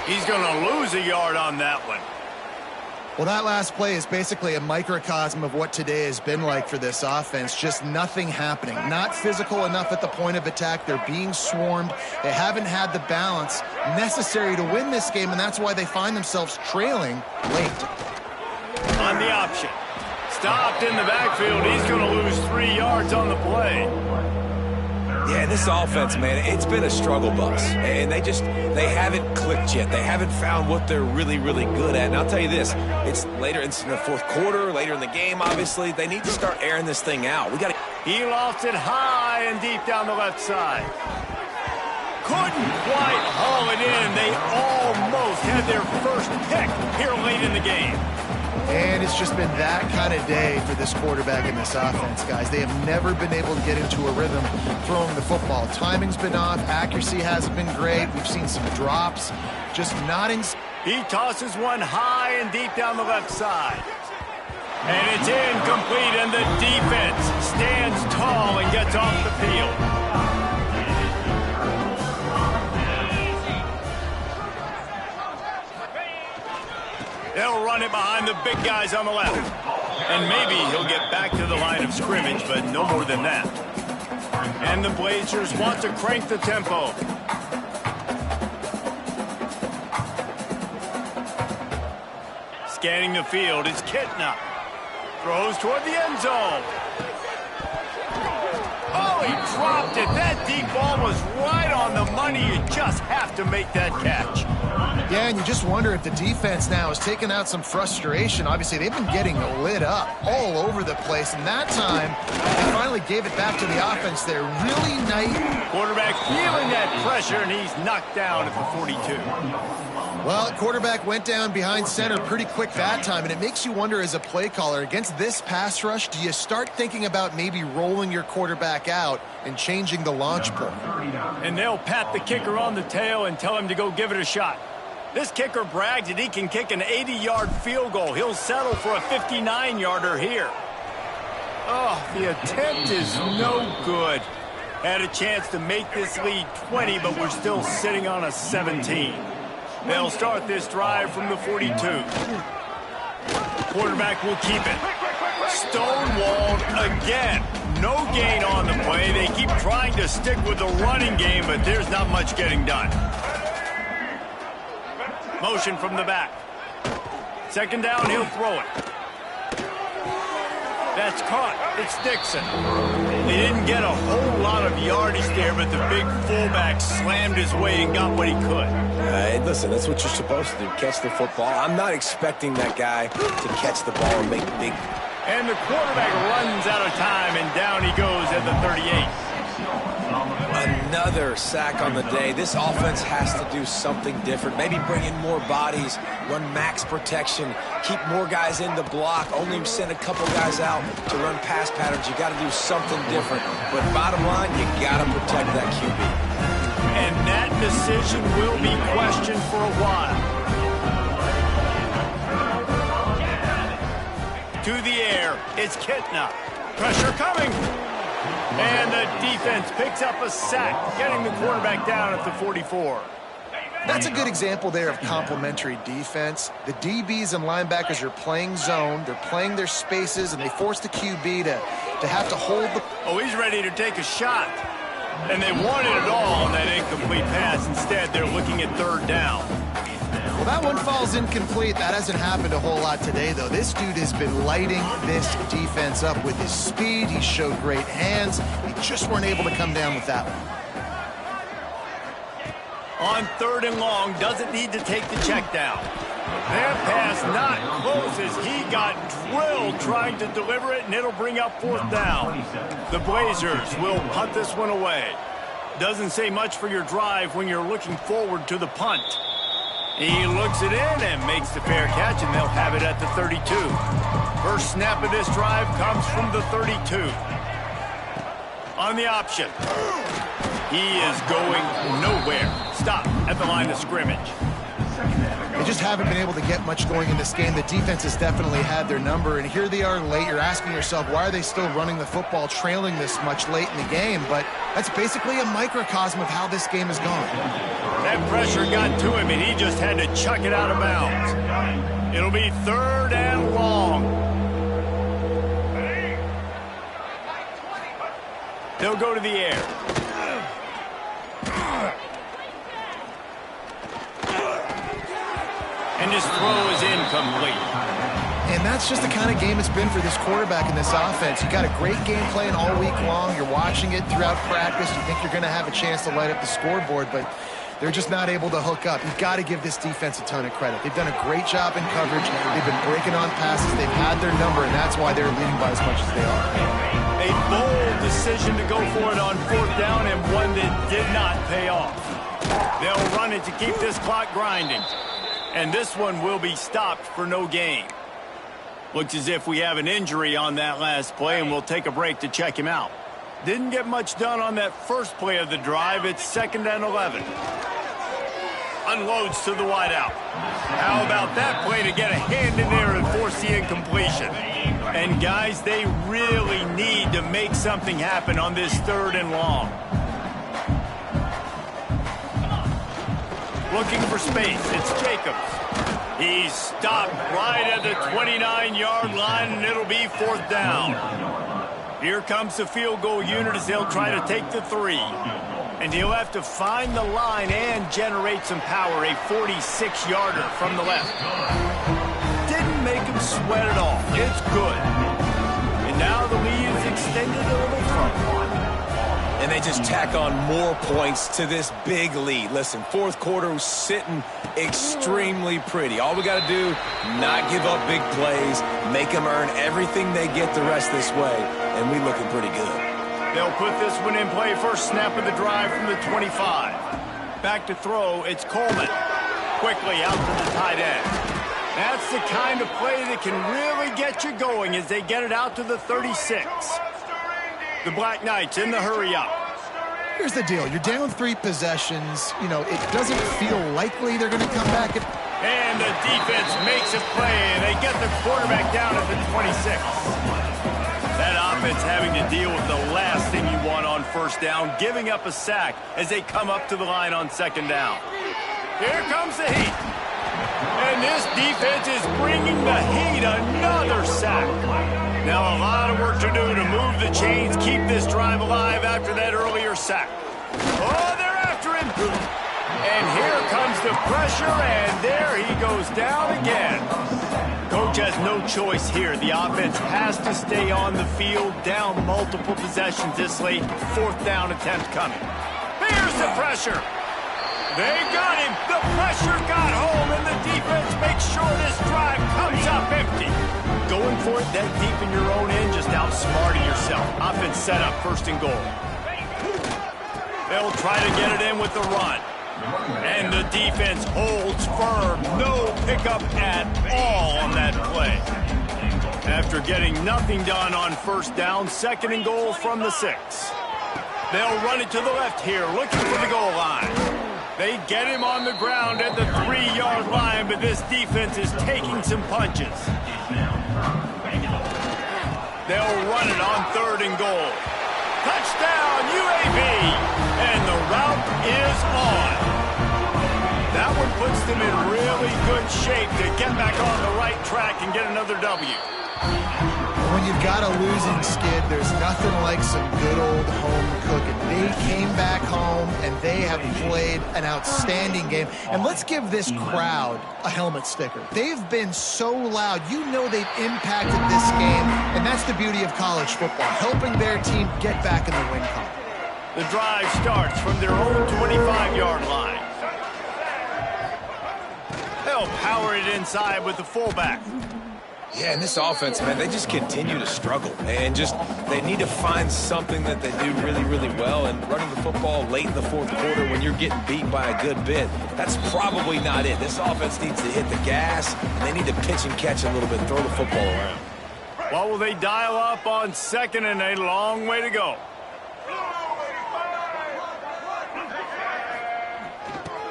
He's going to lose a yard on that one. Well, that last play is basically a microcosm of what today has been like for this offense. Just nothing happening. Not physical enough at the point of attack. They're being swarmed. They haven't had the balance necessary to win this game, and that's why they find themselves trailing late. On the option. Stopped in the backfield. He's going to lose 3 yards on the play. Yeah, this offense, man, it's been a struggle bus. And they haven't clicked yet. They haven't found what they're really, really good at. And I'll tell you this, it's in the fourth quarter, later in the game, obviously. They need to start airing this thing out. He lofts it high and deep down the left side. Couldn't quite haul it in. They almost had their first pick here late in the game. And it's just been that kind of day for this quarterback in this offense, guys. They have never been able to get into a rhythm throwing the football. Timing's been off. Accuracy hasn't been great. We've seen some drops. Just not in... He tosses one high and deep down the left side. And it's incomplete, and the defense stands tall and gets off the field. They'll run it behind the big guys on the left. And maybe he'll get back to the line of scrimmage, but no more than that. And the Blazers want to crank the tempo. Scanning the field, it's Kitna. Throws toward the end zone. Oh, he dropped it. That deep ball was right on the money. You just have to make that catch. Yeah, and you just wonder if the defense now has taken out some frustration. Obviously, they've been getting lit up all over the place, and that time, they finally gave it back to the offense there. Really nice. Quarterback feeling that pressure, and he's knocked down at the 42. Well, quarterback went down behind center pretty quick that time, and it makes you wonder as a play caller, against this pass rush, do you start thinking about maybe rolling your quarterback out and changing the launch point? And they'll pat the kicker on the tail and tell him to go give it a shot. This kicker brags that he can kick an 80-yard field goal. He'll settle for a 59-yarder here. Oh, the attempt is no good. Had a chance to make this lead 20, but we're still sitting on a 17. They'll start this drive from the 42. Quarterback will keep it. Stonewalled again. No gain on the play. They keep trying to stick with the running game, but there's not much getting done. Motion from the back. Second down, he'll throw it. That's caught. It's Dixon. They didn't get a whole lot of yardage there, but the big fullback slammed his way and got what he could. Listen, that's what you're supposed to do, catch the football. I'm not expecting that guy to catch the ball and make big... And the quarterback runs out of time, and down he goes at the 38. Another sack on the day. This offense has to do something different. Maybe bring in more bodies, run max protection, keep more guys in the block, only send a couple guys out to run pass patterns. You got to do something different. But bottom line, you got to protect that QB. And that decision will be questioned for a while. To the air, it's Kitna. Pressure coming. And the defense picks up a sack, getting the quarterback down at the 44. That's a good example there of complementary defense. The DBs and linebackers are playing zone, they're playing their spaces, and they force the QB to have to hold the... Oh, he's ready to take a shot. And they wanted it all on that incomplete pass. Instead, they're looking at third down. Well, that one falls incomplete. That hasn't happened a whole lot today, though. This dude has been lighting this defense up with his speed. He showed great hands. He just weren't able to come down with that one. On third and long, doesn't need to take the check down. That pass not close as he got drilled trying to deliver it, and it'll bring up fourth down. The Blazers will punt this one away. Doesn't say much for your drive when you're looking forward to the punt. He looks it in and makes the fair catch, and they'll have it at the 32. First snap of this drive comes from the 32. On the option. He is going nowhere. Stop at the line of scrimmage. They just haven't been able to get much going in this game. The defense has definitely had their number, and here they are late. You're asking yourself, why are they still running the football, trailing this much late in the game? But that's basically a microcosm of how this game has gone. That pressure got to him, and he just had to chuck it out of bounds. It'll be third and long. They'll go to the air. And his throw is incomplete. And that's just the kind of game it's been for this quarterback in this offense. You got a great game plan all week long. You're watching it throughout practice. You think you're going to have a chance to light up the scoreboard, but they're just not able to hook up. You've got to give this defense a ton of credit. They've done a great job in coverage. They've been breaking on passes. They've had their number, and that's why they're leading by as much as they are. A bold decision to go for it on 4th down, and one that did not pay off. They'll run it to keep this clock grinding. And this one will be stopped for no gain. Looks as if we have an injury on that last play, and we'll take a break to check him out. Didn't get much done on that first play of the drive. It's 2nd and 11. Unloads to the wideout. How about that play to get a hand in there and force the incompletion? And guys, they really need to make something happen on this 3rd and long. Looking for space. It's Jacobs. He's stopped right at the 29-yard line, and it'll be 4th down. Here comes the field goal unit as they'll try to take the 3. And he'll have to find the line and generate some power. A 46-yarder from the left. Didn't make him sweat at all. It's good. And now the lead is extended a little further. And they just tack on more points to this big lead. Listen, 4th quarter was sitting extremely pretty. All we got to do, not give up big plays, make them earn everything they get the rest this way, and we looking pretty good. They'll put this one in play. First snap of the drive from the 25. Back to throw, it's Coleman. Quickly out to the tight end. That's the kind of play that can really get you going as they get it out to the 36. The Black Knights in the hurry-up. Here's the deal. You're down 3 possessions. You know, it doesn't feel likely they're going to come back. And the defense makes a play, and they get the quarterback down at the 26. That offense having to deal with the last thing you want on 1st down, giving up a sack as they come up to the line on 2nd down. Here comes the heat. And this defense is bringing the heat. Another sack. Now a lot of work to do to move the chains, keep this drive alive after that earlier sack. Oh, they're after him. And here comes the pressure, and there he goes down again. Coach has no choice here. The offense has to stay on the field, down multiple possessions this late. 4th down attempt coming. Here's the pressure. They got him. The pressure got home, and the defense makes sure this drive comes up empty. Going for it that deep in your own end, just outsmarting yourself. Offense set up 1st and goal. They'll try to get it in with the run. And the defense holds firm. No pickup at all on that play. After getting nothing done on 1st down, 2nd and goal from the 6. They'll run it to the left here, looking for the goal line. They get him on the ground at the 3-yard line, but this defense is taking some punches. They'll run it on 3rd and goal. Touchdown, UAB! And the route is on. That one puts them in really good shape to get back on the right track and get another W. When you've got a losing skid, there's nothing like some good old home cooking. They came back home, and they have played an outstanding game. And let's give this crowd a helmet sticker. They've been so loud. You know they've impacted this game, and that's the beauty of college football, helping their team get back in the win column. The drive starts from their own 25-yard line. They'll power it inside with the fullback. Yeah, and this offense, man, they just continue to struggle. And they need to find something that they do really, really well. And running the football late in the 4th quarter when you're getting beat by a good bit, that's probably not it. This offense needs to hit the gas, and they need to pitch and catch a little bit, throw the football around. What will they dial up on 2nd and a long way to go?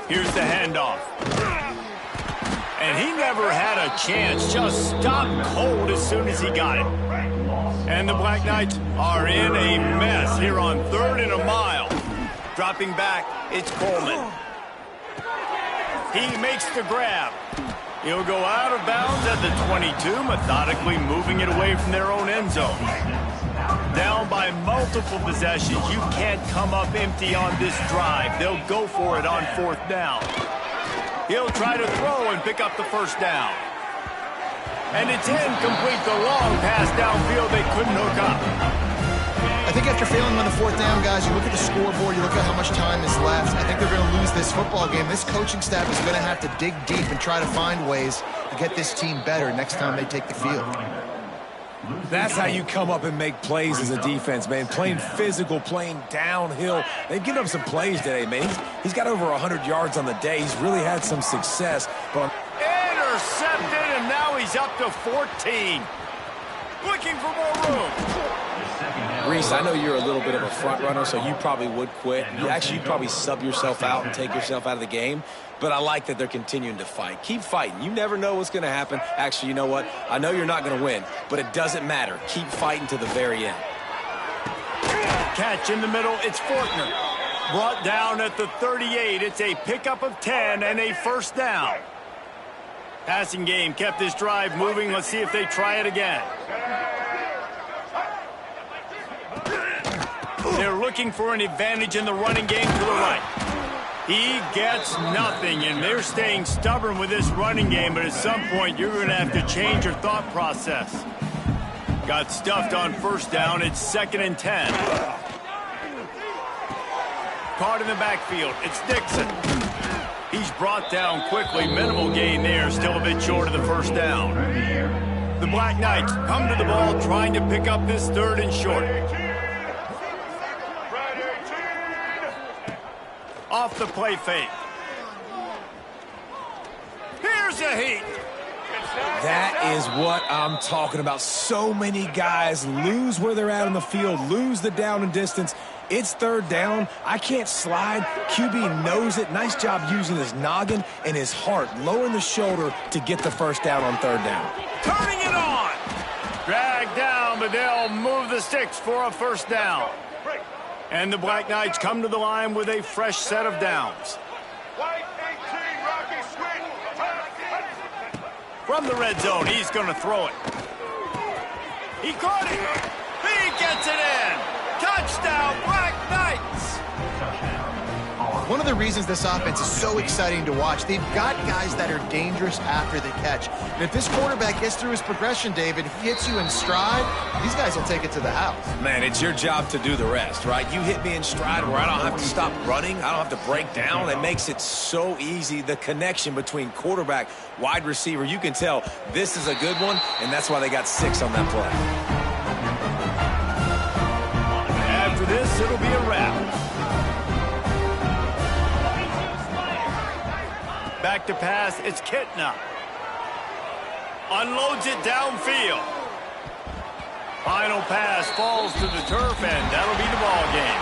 Here's the handoff. And he never had a chance, just stopped cold as soon as he got it. And the Black Knights are in a mess here on 3rd and a mile. Dropping back, it's Coleman. He makes the grab. He'll go out of bounds at the 22, methodically moving it away from their own end zone. Down by multiple possessions. You can't come up empty on this drive. They'll go for it on 4th down. He'll try to throw and pick up the 1st down. And it's incomplete. The long pass downfield they couldn't hook up. I think after failing on the fourth down, guys, you look at the scoreboard, you look at how much time is left. I think they're going to lose this football game. This coaching staff is going to have to dig deep and try to find ways to get this team better next time they take the field. That's how you come up and make plays as a defense, man. Playing physical, playing downhill. They've given up some plays today, man. He's got over 100 yards on the day. He's really had some success. But intercepted, and now he's up to 14. Looking for more room. Reese, I know you're a little bit of a front runner, so you probably would quit. You'd probably sub yourself out and take yourself out of the game. But I like that they're continuing to fight. Keep fighting. You never know what's going to happen. Actually, you know what? I know you're not going to win, but it doesn't matter. Keep fighting to the very end. Catch in the middle. It's Fortner. Brought down at the 38. It's a pickup of 10 and a first down. Passing game kept this drive moving. Let's see if they try it again. They're looking for an advantage in the running game to the right. He gets nothing, and they're staying stubborn with this running game, but at some point you're going to have to change your thought process. Got stuffed on first down. It's 2nd and 10. Caught in the backfield. It's Dixon. He's brought down quickly. Minimal gain there. Still a bit short of the first down. The Black Knights come to the ball trying to pick up this 3rd and short. Off the play fake. Here's a heat. That is what I'm talking about. So many guys lose where they're at on the field, lose the down and distance. It's 3rd down. I can't slide. QB knows it. Nice job using his noggin and his heart, lowering the shoulder to get the first down on 3rd down. Turning it on. Dragged down, but they'll move the sticks for a first down. And the Black Knights come to the line with a fresh set of downs. From the red zone, he's going to throw it. He caught it. He gets it in. Touchdown, Black Knights. One of the reasons this offense is so exciting to watch, they've got guys that are dangerous after the catch. And if this quarterback gets through his progression, David, he hits you in stride, these guys will take it to the house. Man, it's your job to do the rest, right? You hit me in stride where I don't have to stop running. I don't have to break down. It makes it so easy. The connection between quarterback, wide receiver, you can tell this is a good one, and that's why they got 6 on that play. After this, it'll be a wrap. Back to pass, it's Kitna. Unloads it downfield. Final pass falls to the turf, and that'll be the ball game.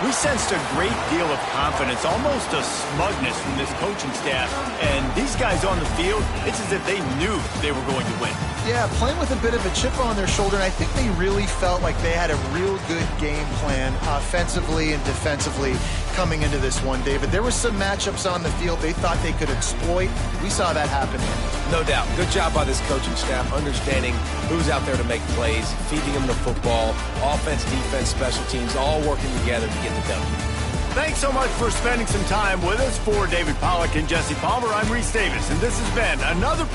We sensed a great deal of confidence, almost a smugness from this coaching staff. And these guys on the field, it's as if they knew they were going to win. Yeah, playing with a bit of a chip on their shoulder, and I think they really felt like they had a real good game plan offensively and defensively coming into this one, David. There were some matchups on the field they thought they could exploit. We saw that happen. No doubt. Good job by this coaching staff, understanding who's out there to make plays, feeding them the football, offense, defense, special teams, all working together to get the W. Thanks so much for spending some time with us. For David Pollack and Jesse Palmer, I'm Reese Davis, and this has been another...